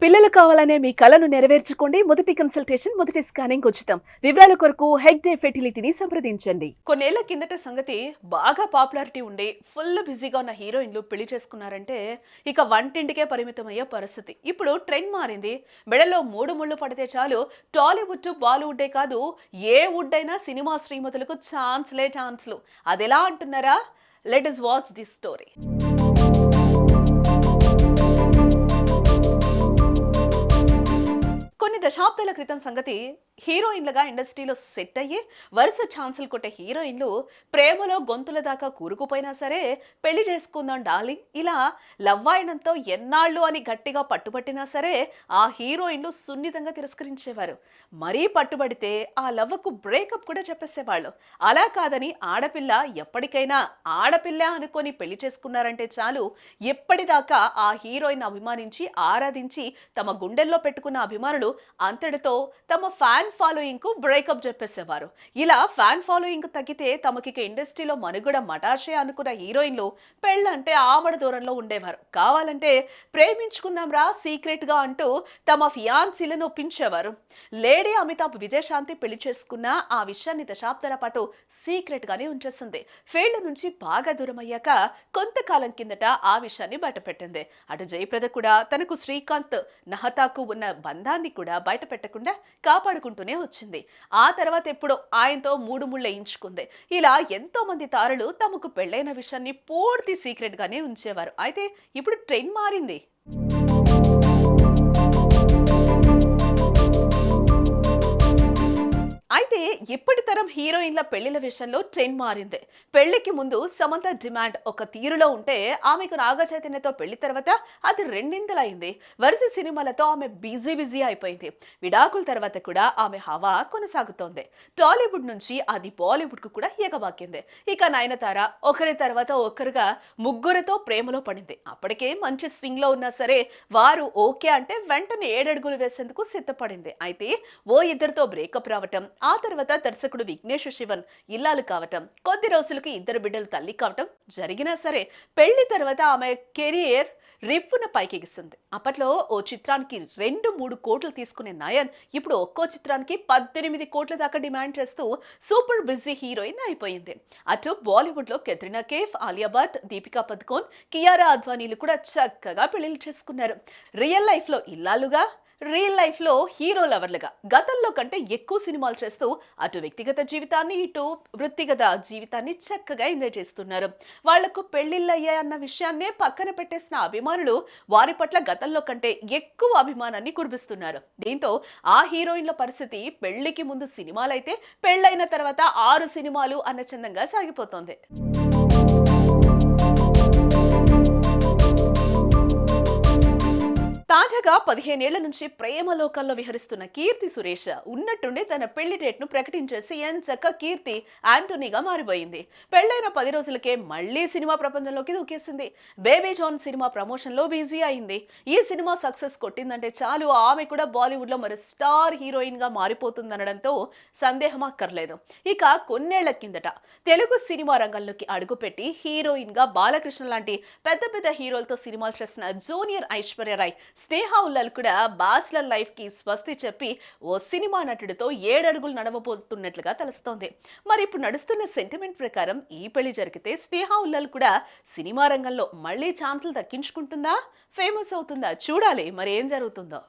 పిల్లలు కావాలనే మీ కలను నెరవేర్చుకోండి. మొదటి కన్సల్టేషన్, మొదటి స్కానింగ్ ఉచితం. వివరాల కొరకు హెగ్ డే ఫెర్టిలిటీని సంప్రదించండి. కొన్నేళ్ల కిందట సంగతి బాగా పాపులారిటీ ఉండి ఫుల్ బిజీగా ఉన్న హీరోయిన్లు పెళ్లి చేసుకున్నారంటే ఇక వంటింటికే పరిమితమయ్యే పరిస్థితి. ఇప్పుడు ట్రెండ్ మారింది. మెడలో 3 ముళ్ళు పడితే చాలు టాలీవుడ్ బాలీవుడ్డే కాదు ఏ వుడ్ అయినా సినిమా శ్రీమతులకు ఛాన్స్లు. అదెలా అంటున్నారా? Let us watch this story. కొన్ని దశాబ్దాల క్రితం సంగతి. హీరోయిన్లుగా ఇండస్ట్రీలో సెట్ అయ్యి వరుస ఛాన్సులు కొట్టే హీరోయిన్లు ప్రేమలో గొంతుల దాకా కూరుకుపోయినా సరే పెళ్లి చేసుకుందాం డార్లింగ్ ఇలా లవ్వాయనంతో ఎన్నాళ్ళు అని గట్టిగా పట్టుబట్టినా సరే ఆ హీరోయిన్లు సున్నితంగా తిరస్కరించేవారు. మరీ పట్టుబడితే ఆ లవ్వకు బ్రేకప్ కూడా చెప్పేసేవాళ్ళు. అలా కాదని ఆడపిల్ల ఎప్పటికైనా ఆడపిల్ల అనుకొని పెళ్లి చేసుకున్నారంటే చాలు ఎప్పటిదాకా ఆ హీరోయిన్ అభిమానించి ఆరాధించి తమ గుండెల్లో పెట్టుకున్న అభిమానులు అంతటితో తమ ఫ్యాన్ ఫాలోయింగ్ కు బ్రేకప్ చెప్పేసేవారు. ఇలా ఫ్యాన్ ఫాలోయింగ్ తగ్గితే తమకి ఇండస్ట్రీలో మనుగడ మటాషే అనుకున్న హీరోయిన్లు పెళ్ళంటే ఆమడ దూరంలో ఉండేవారు. కావాలంటే ప్రేమించుకుందాం రా సీక్రెట్ గా అంటూ తమ ఫియాన్సీలను ఒప్పించేవారు. లేడీ అమితాబ్ విజయశాంతి పెళ్లి చేసుకున్న ఆ విషయాన్ని దశాబ్దాల పాటు సీక్రెట్ గానే ఉంచేసింది. ఫీల్డ్ నుంచి బాగా దూరం అయ్యాక కొంతకాలం కిందట ఆ విషయాన్ని బయటపెట్టింది. అటు జయప్రద కూడా తనకు శ్రీకాంత్ నహతాకు ఉన్న బంధాన్ని కూడా బయట పెట్టకుండా కాపాడుకుంటూనే వచ్చింది. ఆ తర్వాత ఎప్పుడో ఆయనతో 3 ముళ్ళు వేయించుకుంది. ఇలా ఎంతో మంది తారలు తమకు పెళ్లైన విషయాన్ని పూర్తి సీక్రెట్ గానే ఉంచేవారు. అయితే ఇప్పుడు ట్రెండ్ మారింది. అయితే ఇప్పటి తరం హీరోయిన్ల పెళ్లిల విషయంలో ట్రెండ్ మారింది. పెళ్లికి ముందు సమంత డిమాండ్ ఒక తీరులో ఉంటే ఆమెకు నాగ చైతన్యతో పెళ్లి తర్వాత అది రెండింతలైంది. వరుస సినిమాలతో ఆమె బిజీ అయిపోయింది. విడాకుల తర్వాత కూడా ఆమె హవా కొనసాగుతోంది. టాలీవుడ్ నుంచి అది బాలీవుడ్ కు కూడా ఎగబాకింది. ఇక నయనతార ఒకరి తర్వాత ఒకరుగా ముగ్గురితో ప్రేమలో పడింది. అప్పటికే మంచి స్వింగ్ లో ఉన్నా సరే వారు ఓకే అంటే వెంటనే 7 అడుగులు వేసేందుకు సిద్ధపడింది. అయితే ఓ ఇద్దరితో బ్రేకప్ రావటం, ఆ తర్వాత దర్శకుడు విఘ్నేష్ శివన్ ఇల్లాలు కావటం, కొద్ది రోజులకి 2 బిడ్డలు తల్లి కావటం జరిగినా సరే పెళ్లి తర్వాత ఆమె కెరియర్ రిఫ్ఫున పైకెగిస్తుంది. అప్పట్లో ఓ చిత్రానికి 2-3 కోట్లు తీసుకునే నయన్ ఇప్పుడు ఒక్కో చిత్రానికి 18 కోట్ల దాకా డిమాండ్ చేస్తూ సూపర్ బిజీ హీరోయిన్ అయిపోయింది. అటు బాలీవుడ్ లో కెత్రినా కేఫ్, ఆలియా భట్, దీపికా పదుకోన్, కియారా అద్వానీలు కూడా చక్కగా పెళ్లిళ్ళు చేసుకున్నారు. రియల్ లైఫ్ లో ఇల్లాలుగా, రియల్ లైఫ్ లో హీరో లవర్లుగా గతంలో కంటే ఎక్కువ సినిమాలు చేస్తూ అటు వ్యక్తిగత జీవితాన్ని ఇటు వృత్తిగత జీవితాన్ని చక్కగా ఎంజాయ్ చేస్తున్నారు. వాళ్లకు పెళ్లిళ్ళు అయ్యాయన్న విషయాన్నే పక్కన పెట్టేసిన అభిమానులు వారి పట్ల గతంలో కంటే ఎక్కువ అభిమానాన్ని కురిపిస్తున్నారు. దీంతో ఆ హీరోయిన్ల పరిస్థితి పెళ్లికి ముందు సినిమాలైతే పెళ్లైన తర్వాత 6 సినిమాలు అన్న చందంగా సాగిపోతోంది. తాజాగా 15 ఏళ్ల నుంచి ప్రేమ లోకాల్లో విహరిస్తున్న కీర్తి సురేష్ ఉన్నట్టుండి తన పెళ్లి డేట్ ను ప్రకటించేసి ఎంచక్క కీర్తి యాంటోనీగా మారిపోయింది. పెళ్లైన 10 రోజులకే మళ్లీ సినిమా ప్రపంచంలోకి దూకేసింది. బేబీ జాన్ సినిమా ప్రమోషన్ లో బిజీ అయింది. ఈ సినిమా సక్సెస్ కొట్టిందంటే చాలు ఆమె కూడా బాలీవుడ్ లో మరి స్టార్ హీరోయిన్ గా మారిపోతుందనడంతో సందేహం అక్కర్లేదు. ఇక కొన్నేళ్ల కిందట తెలుగు సినిమా రంగంలోకి అడుగుపెట్టి హీరోయిన్ గా బాలకృష్ణ లాంటి పెద్ద హీరోలతో సినిమాలు చేసిన జూనియర్ ఐశ్వర్యరాయ్, స్నేహ ఉల్లాల్ కూడా బ్యాచిలర్ లైఫ్ కి స్వస్తి చెప్పి ఓ సినిమా నటుడితో 7 అడుగులు నడవబోతున్నట్లుగా తెలుస్తోంది. మరి ఇప్పుడు నడుస్తున్న సెంటిమెంట్ ప్రకారం ఈ పెళ్లి జరిగితే స్నేహ ఉల్లాల్ కూడా సినిమా రంగంలో మళ్లీ ఛాన్సులు దక్కించుకుంటుందా, ఫేమస్ అవుతుందా? చూడాలి మరి ఏం జరుగుతుందో.